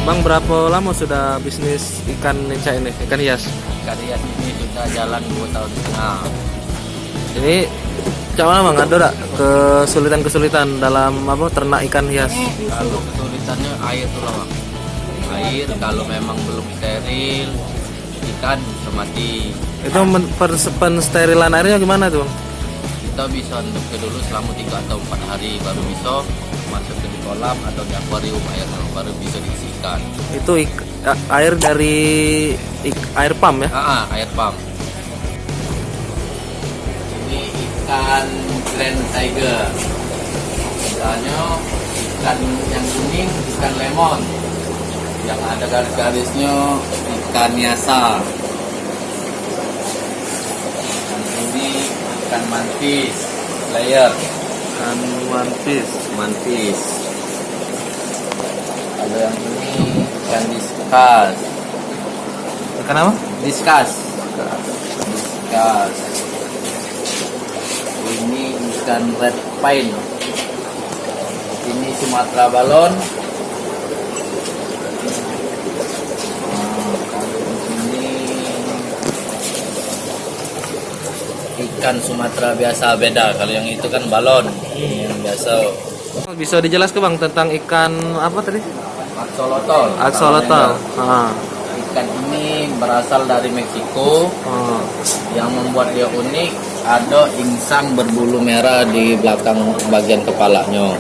Bang, berapa lama sudah bisnis ikan lenca ini, ikan hias? Ikan hias ini sudah jalan 2 tahun setengah. Ini cak mana bang, ada tak kesulitan-kesulitan dalam apa ternak ikan hias? Kalau kesulitannya air tuh lah bang. Air kalau memang belum steril, ikan bisa mati. Itu pensterilan airnya gimana tuh bang? Kita bisa untuk dulu selama 3 atau 4 hari baru bisa masuk ke di kolam atau di akuarium air baru bisa diisikan. Itu air dari air pump ya? Air pump. Ini ikan Grand Tiger. Misalnya ikan yang kuning ikan lemon. Yang ada garis-garisnya ikan nyasa. Yang ini ikan mantis layer. Ikan Mantis. Kalau yang ini ikan diskas. Ikan apa? Diskas. Ini ikan red pine. Ini Sumatera balon. Ini ikan Sumatera biasa beda. Kalau yang itu kan balon. Ini yang biasa. Bisa dijelaskan bang tentang ikan apa tadi? Axolotl. Axolotl. Ikan ini berasal dari Meksiko. Yang membuat dia unik ada insang berbulu merah di belakang bagian kepalanya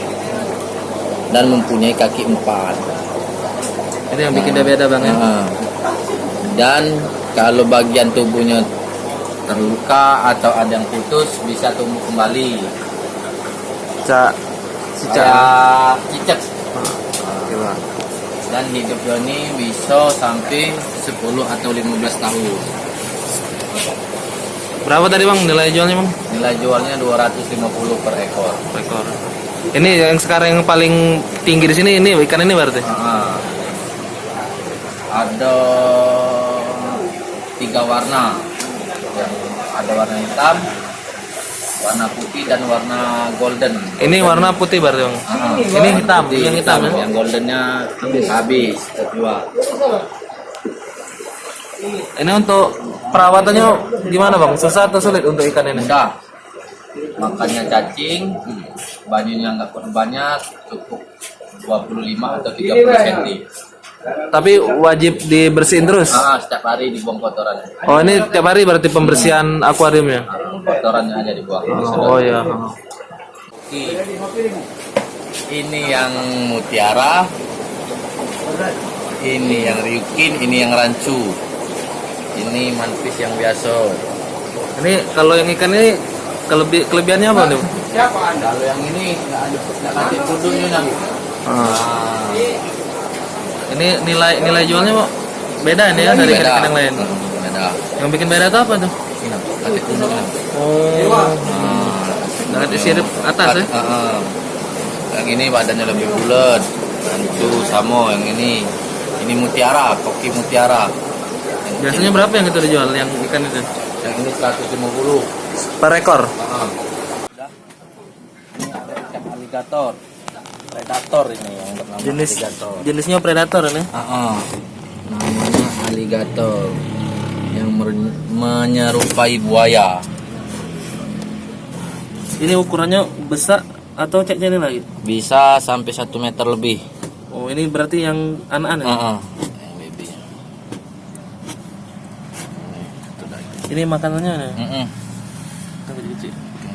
dan mempunyai kaki 4. Ini yang bikin dia beda bang ya? Dan kalau bagian tubuhnya terluka atau ada yang putus bisa tumbuh kembali. Cicak. Dan hidupnya ini bisa sampai 10 atau 15 tahun. Berapa tadi bang nilai jualnya bang? Nilai jualnya 250 per ekor. Ini yang sekarang yang paling tinggi di sini ini ikan ini berarti? Ada 3 warna. Yang ada warna hitam, warna putih dan warna golden. Ini warna putih berarti bang? Ini hitam, putih, yang hitam ya? Yang goldennya habis terjual. Ini untuk perawatannya gimana bang? Susah atau sulit untuk ikan ini? Mudah. Makannya cacing, banyunya nggak perlu banyak, cukup 25 atau 30 cm. Tapi wajib dibersihin terus? Setiap hari dibuang kotoran. Oh ini tiap hari berarti pembersihan akuariumnya? Kotorannya aja dibuang. Oh iya. Ini yang mutiara, ini yang ryukin, ini yang rancu, ini mantis yang biasa. Ini kalau yang ikan ini kelebihannya apa nih? Kalau yang ini nggak kasih tudungnya nanti. Ini nilai jualnya kok beda nih ya dari ikan yang lain. Beda. Yang bikin beda itu apa tuh? Ini kasih tudungnya. Nanti sirip atas ya? Yang ini badannya lebih bulat. Rancu sama yang ini mutiara, koki mutiara. Biasanya berapa yang itu dijual yang ikan itu? Yang ini 150 per ekor. Ini ada ikan aligator, predator ini yang bernama aligator. Jenisnya predator ini? Namanya aligator yang menyerupai buaya. Ini ukurannya besar atau cek-cek ini lagi? Bisa sampai 1 meter lebih. Oh ini berarti yang anak-anak? Yang baby. Ini makanannya nih?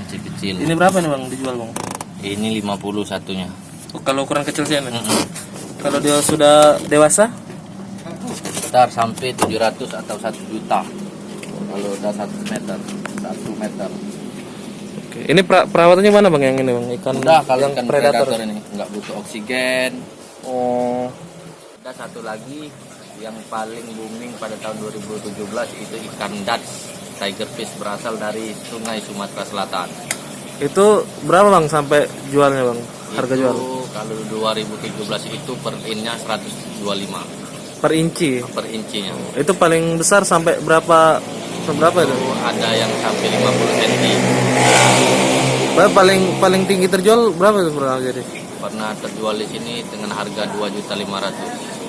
Kecil-kecil. Ini berapa nih bang dijual bang? Ini 50 satunya. Oh, kalau ukuran kecil sih nih? Kalau dia sudah dewasa? Sekitar sampai 700 atau 1 juta. Kalau udah 1 meter. Oke. Ini perawatannya mana bang yang ini bang? Ikan udah kalau yang ikan predator ini nggak butuh oksigen. Ada satu lagi yang paling booming pada tahun 2017 itu ikan Dutch Tigerfish berasal dari Sungai Sumatera Selatan. Itu berapa bang sampai jualnya bang? Harga jual? Kalau 2017 itu per innya 125. Per inci? Per incinya. Itu paling besar sampai berapa itu? Ada yang sampai 50 cm. Paling tinggi terjual berapa itu pernah jadi? Pernah terjual di sini dengan harga 2.500.000.